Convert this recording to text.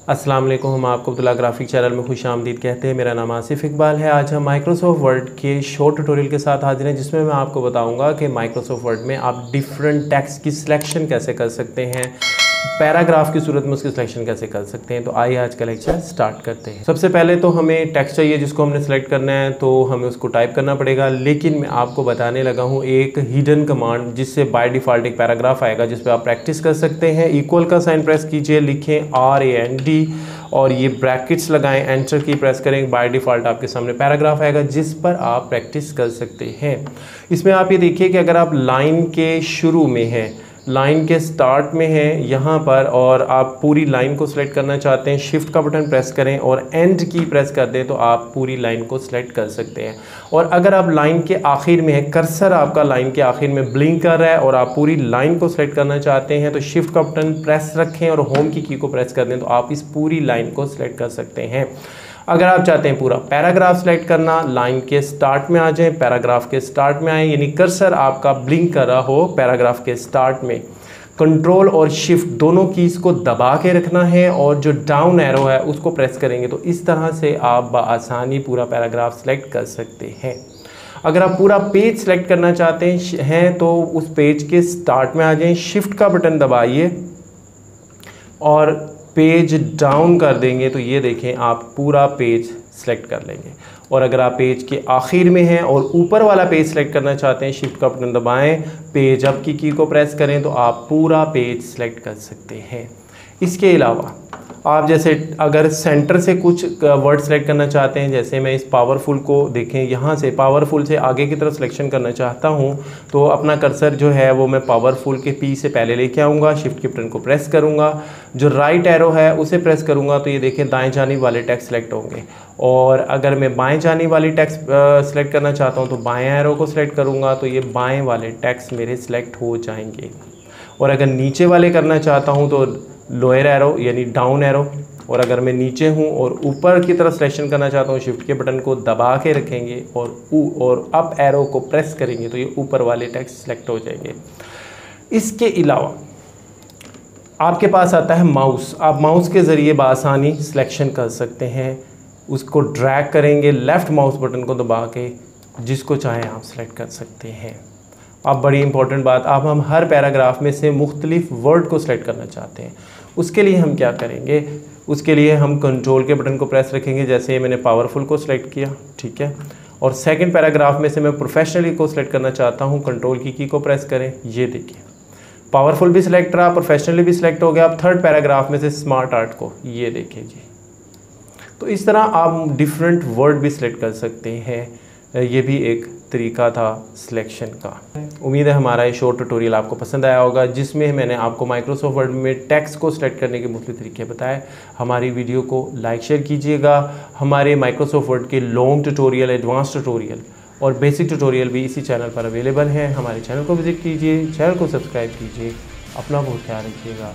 अस्सलाम वालेकुम। हम आपको अब्दुल्ला ग्राफिक चैनल में खुश आमदीद कहते हैं। मेरा नाम आसिफ इकबाल है। आज हम माइक्रोसॉफ्ट वर्ड के शॉर्ट ट्यूटोरियल के साथ हाजिर हैं, जिसमें मैं आपको बताऊंगा कि माइक्रोसॉफ्ट वर्ड में आप डिफरेंट टेक्स्ट की सिलेक्शन कैसे कर सकते हैं, पैराग्राफ की सूरत में उसकी सिलेक्शन कैसे कर सकते हैं। तो आइए आज का लेक्चर स्टार्ट करते हैं। सबसे पहले तो हमें टेक्स्ट चाहिए जिसको हमने सेलेक्ट करना है, तो हमें उसको टाइप करना पड़ेगा। लेकिन मैं आपको बताने लगा हूँ एक हिडन कमांड जिससे बाय डिफ़ॉल्ट एक पैराग्राफ आएगा, जिस पर आप प्रैक्टिस कर सकते हैं। इक्वल का साइन प्रेस कीजिए, लिखें RAND और ये ब्रैकेट्स लगाएं, एंटर की प्रेस करें। बाय डिफ़ॉल्ट आपके सामने पैराग्राफ आएगा जिस पर आप प्रैक्टिस कर सकते हैं। इसमें आप ये देखिए कि अगर आप लाइन के शुरू में हैं, लाइन के स्टार्ट में है यहाँ पर, और आप पूरी लाइन को सिलेक्ट करना चाहते हैं, शिफ्ट का बटन प्रेस करें और एंड की प्रेस कर दें तो आप पूरी लाइन को सिलेक्ट कर सकते हैं। और अगर आप लाइन के आखिर में है, कर्सर आपका लाइन के आखिर में ब्लिंक कर रहा है और आप पूरी लाइन को सिलेक्ट करना चाहते हैं, तो शिफ्ट का बटन प्रेस रखें और होम की को प्रेस कर दें तो आप इस पूरी लाइन को सिलेक्ट कर सकते हैं। अगर आप चाहते हैं पूरा पैराग्राफ सेलेक्ट करना, लाइन के स्टार्ट में आ जाएं, पैराग्राफ के स्टार्ट में आए, यानी कर्सर आपका ब्लिंक कर रहा हो पैराग्राफ के स्टार्ट में, कंट्रोल और शिफ्ट दोनों कीज़ को दबा के रखना है और जो डाउन एरो है उसको प्रेस करेंगे तो इस तरह से आप बआसानी पूरा पैराग्राफ सेलेक्ट कर सकते हैं। अगर आप पूरा पेज सेलेक्ट करना चाहते हैं तो उस पेज के स्टार्ट में आ जाएं, शिफ्ट का बटन दबाइए और पेज डाउन कर देंगे तो ये देखें आप पूरा पेज सेलेक्ट कर लेंगे। और अगर आप पेज के आखिर में हैं और ऊपर वाला पेज सेलेक्ट करना चाहते हैं, शिफ्ट का बटन दबाएं, पेज अप की को प्रेस करें तो आप पूरा पेज सेलेक्ट कर सकते हैं। इसके अलावा आप जैसे अगर सेंटर से कुछ वर्ड सेलेक्ट करना चाहते हैं, जैसे मैं इस पावरफुल को देखें, यहाँ से पावरफुल से आगे की तरफ सिलेक्शन करना चाहता हूँ, तो अपना कर्सर जो है वो मैं पावरफुल के P से पहले लेके आऊँगा, शिफ्ट के बटन को प्रेस करूँगा, जो राइट एरो है उसे प्रेस करूँगा तो ये देखें दाएँ जानिब वाले टेक्स्ट सेलेक्ट होंगे। और अगर मैं बाएँ जानिब वाली टेक्स्ट सेलेक्ट करना चाहता हूँ तो बाएँ एरो को सिलेक्ट करूँगा तो ये बाएँ वाले टेक्स्ट मेरे सिलेक्ट हो जाएंगे। और अगर नीचे वाले करना चाहता हूँ तो लोअर एरो यानी डाउन एरो, और अगर मैं नीचे हूँ और ऊपर की तरफ सिलेक्शन करना चाहता हूँ, शिफ्ट के बटन को दबा के रखेंगे और अप एरो को प्रेस करेंगे तो ये ऊपर वाले टेक्स्ट सेलेक्ट हो जाएंगे। इसके अलावा आपके पास आता है माउस। आप माउस के ज़रिए बआसानी सिलेक्शन कर सकते हैं। उसको ड्रैग करेंगे, लेफ़्ट माउस बटन को दबा के जिसको चाहें आप सेलेक्ट कर सकते हैं। अब बड़ी इंपॉर्टेंट बात, अब हम हर पैराग्राफ में से मुख्तलिफ वर्ड को सिलेक्ट करना चाहते हैं। उसके लिए हम क्या करेंगे, उसके लिए हम कंट्रोल के बटन को प्रेस रखेंगे। जैसे मैंने पावरफुल को सिलेक्ट किया, ठीक है, और सेकंड पैराग्राफ में से मैं प्रोफेशनली को सिलेक्ट करना चाहता हूं, कंट्रोल की को प्रेस करें। ये देखिए पावरफुल भी सिलेक्ट रहा, प्रोफेशनली भी सिलेक्ट हो गया। अब थर्ड पैराग्राफ में से स्मार्ट आर्ट को, ये देखिए जी। तो इस तरह आप डिफरेंट वर्ड भी सिलेक्ट कर सकते हैं। ये भी एक तरीका था सिलेक्शन का। उम्मीद है हमारा ये शॉर्ट ट्यूटोरियल आपको पसंद आया होगा, जिसमें मैंने आपको माइक्रोसॉफ्ट वर्ड में टेक्स्ट को सिलेक्ट करने के मुख्तलिफ तरीके बताए। हमारी वीडियो को लाइक शेयर कीजिएगा। हमारे माइक्रोसॉफ्ट वर्ड के लॉन्ग ट्यूटोरियल, एडवांस ट्यूटोरियल और बेसिक ट्यूटोरियल भी इसी चैनल पर अवेलेबल हैं। हमारे चैनल को विजिट कीजिए, चैनल को सब्सक्राइब कीजिए। अपना बहुत ख्याल रखिएगा।